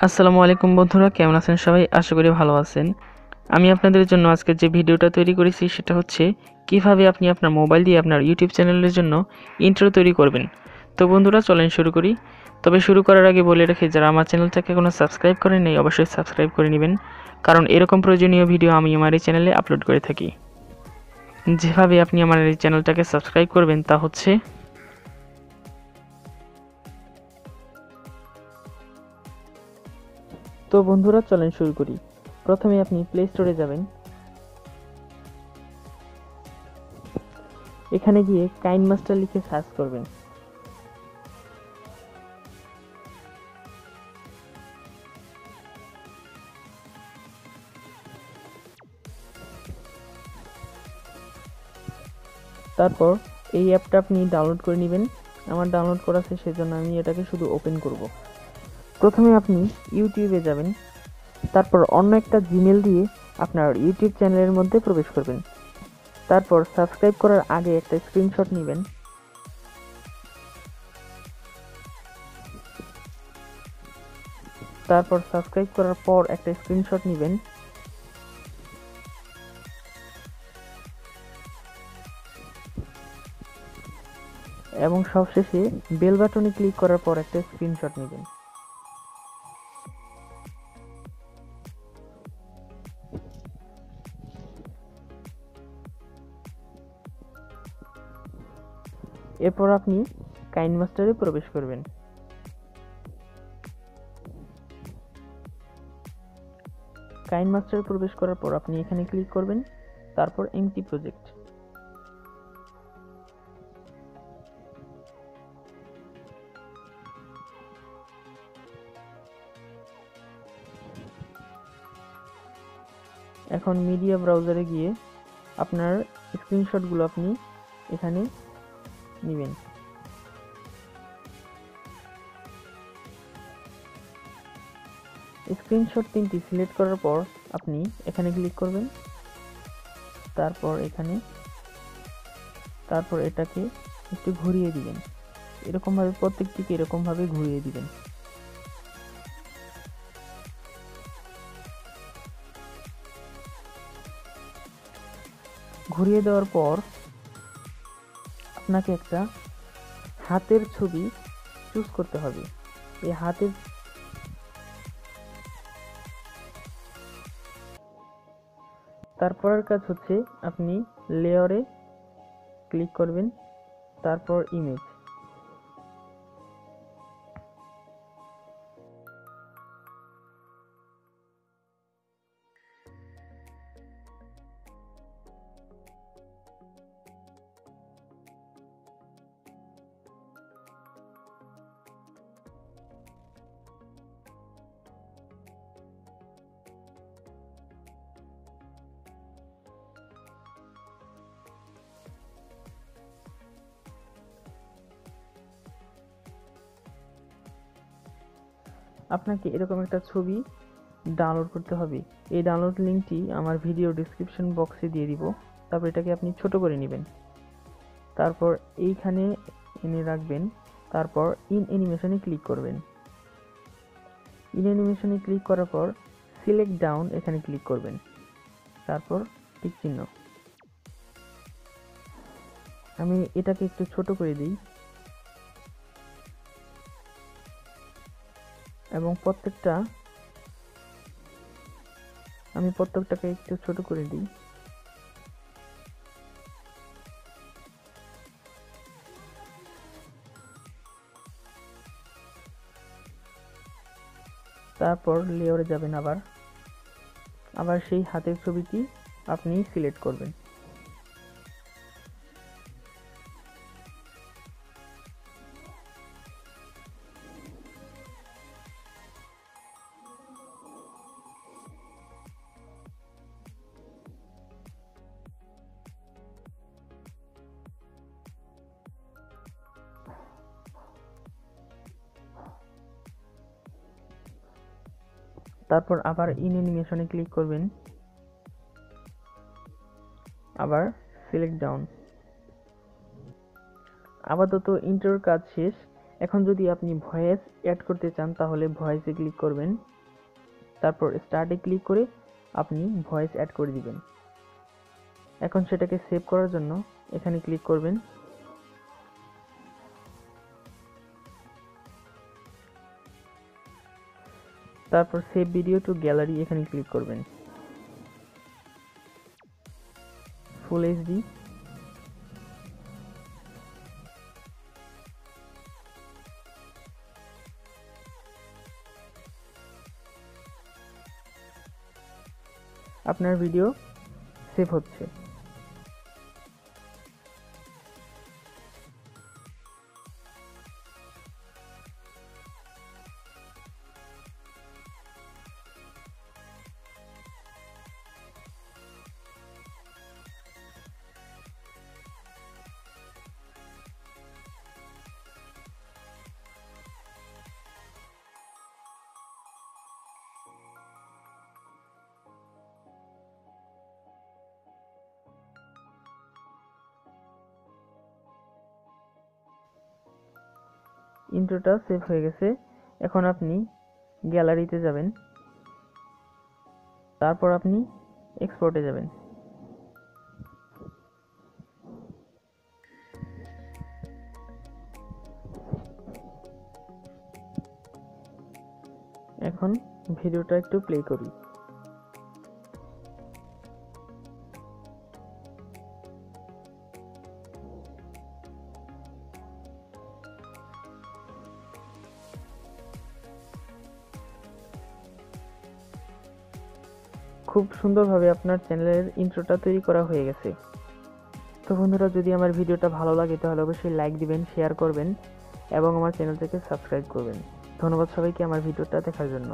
আসসালামু আলাইকুম বন্ধুরা, কেমন আছেন সবাই? আশা করি ভালো আছেন। আমি আপনাদের জন্য আজকে যে ভিডিওটা তৈরি করেছি সেটা হচ্ছে কিভাবে আপনি আপনার মোবাইল দিয়ে আপনার ইউটিউব চ্যানেলের জন্য ইন্ট্রো তৈরি করবেন। তো বন্ধুরা চলেন শুরু করি। তবে শুরু করার আগে বলে রাখি, যারা আমার চ্যানেলটাকে এখনো সাবস্ক্রাইব করেন নাই অবশ্যই সাবস্ক্রাইব করে নেবেন, কারণ এরকম প্রয়োজনীয় ভিডিও আমি আমার এই চ্যানেলে আপলোড করে থাকি। যেভাবে আপনি আমার এই চ্যানেলটাকে সাবস্ক্রাইব করবেন তা হচ্ছে, তো বন্ধুরা চলেন শুরু করি। প্রথমে আপনি প্লে স্টোরে যাবেন। এখানে গিয়ে কাইনমাস্টার লিখে সার্চ করবেন। তারপর এই অ্যাপটা আপনি ডাউনলোড করে নেবেন। আমার ডাউনলোড করা আছে, সেজন্য আমি এটাকে শুধু ওপেন করব। প্রথমে আপনি ইউটিউবে যাবেন, তারপর অন্য একটা জিমেল দিয়ে আপনার ইউটিউব চ্যানেলের মধ্যে প্রবেশ করবেন। তারপর সাবস্ক্রাইব করার আগে একটা স্ক্রিনশট নেবেন। তারপর সাবস্ক্রাইব করার পর একটা স্ক্রিনশট নেবেন এবং সবশেষে বেল বাটনে ক্লিক করার পর একটা স্ক্রিনশট নেবেন। এরপর আপনি কাইনমাস্টারে প্রবেশ করবেন। কাইনমাস্টারে প্রবেশ করার পর আপনি এখানে ক্লিক করবেন, তারপর এমটি প্রজেক্ট। এখন মিডিয়া ব্রাউজারে গিয়ে আপনার স্ক্রিনশটগুলো আপনি এখানে নেবেন। স্ক্রিনশট 3টি সিলেক্ট করার পর আপনি এখানে ক্লিক করবেন, তারপর এখানে, তারপর এটাকে একটু ঘুরিয়ে দিবেন। এরকমভাবে প্রত্যেকটিকে এরকমভাবে ঘুরিয়ে দিবেন। ঘুরিয়ে দেওয়ার পর আপনাকে একটা হাতের ছবি চুজ করতে হবে। এই হাতের তারপরের কাজ হচ্ছে আপনি লেয়ারে ক্লিক করবেন, তারপর ইমেজ। আপনাকে এরকম একটা ছবি ডাউনলোড করতে হবে। এই ডাউনলোড লিঙ্কটি আমার ভিডিও ডেসক্রিপশন বক্সে দিয়ে দিব। তারপর এটাকে আপনি ছোট করে নেবেন, তারপর এইখানে এনে রাখবেন। তারপর ইন অ্যানিমেশনে ক্লিক করবেন। ইন অ্যানিমেশনে ক্লিক করার পর সিলেক্ট ডাউন এখানে ক্লিক করবেন, তারপর টিক চিহ্ন। আমি এটাকে একটু ছোট করে দিই এবং প্রত্যেকটাকে একটু ছোট করে দিই। তারপর লেয়ারে যাবেন, আবার সেই হাতের ছবিটি আপনি সিলেক্ট করবেন। তারপর আবার ইন অ্যানিমেশনে ক্লিক করবেন, আবার সিলেক্ট ডাউন। আপাতত ইন্ট্রোর কাজ শেষ। এখন যদি আপনি ভয়েস অ্যাড করতে চান তাহলে ভয়েসে ক্লিক করবেন, তারপর স্টার্টে ক্লিক করে আপনি ভয়েস অ্যাড করে দিবেন। এখন সেটাকে সেভ করার জন্য এখানে ক্লিক করবেন, তারপর সেভ ভিডিও টু গ্যালারি এখানে ক্লিক করবেন। ফুল এইচডি, আপনার ভিডিও সেভ হচ্ছে। ইন্ট্রোটা সেভ হয়ে গেছে। এখন আপনি গ্যালারিতে যাবেন, তারপর আপনি এক্সপোর্টে যাবেন। এখন ভিডিওটা একটু প্লে করি। খুব সুন্দরভাবে আপনার চ্যানেলের ইন্ট্রোটা তৈরি করা হয়ে গেছে। তো বন্ধুরা, যদি আমার ভিডিওটা ভালো লাগে তাহলে অবশ্যই লাইক দিবেন, শেয়ার করবেন এবং আমার চ্যানেলটাকে সাবস্ক্রাইব করবেন। ধন্যবাদ সবাইকে আমার ভিডিওটা দেখার জন্য।